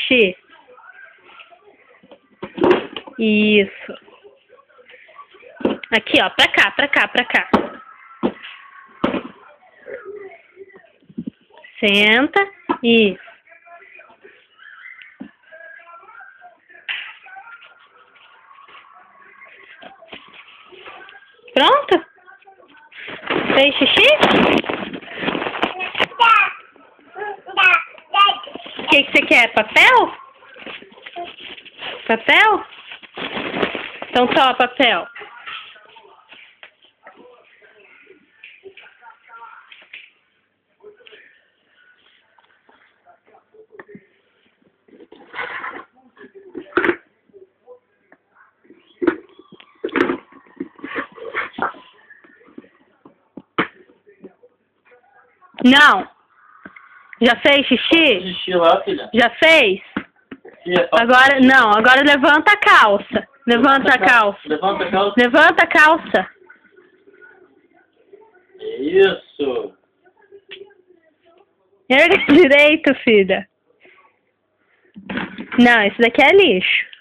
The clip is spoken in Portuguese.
xixi? Isso. Aqui, ó, pra cá, pra cá, pra cá. Senta. Isso. Pronto? Fez xixi? O que você quer? Papel? Papel? Então toma papel. Não. Já fez xixi? Xixi lá, filha. Já fez? Agora, não, agora levanta a calça. Levanta a calça. Levanta a calça. Levanta a calça. Isso. Erga direito, filha. Não, isso daqui é lixo.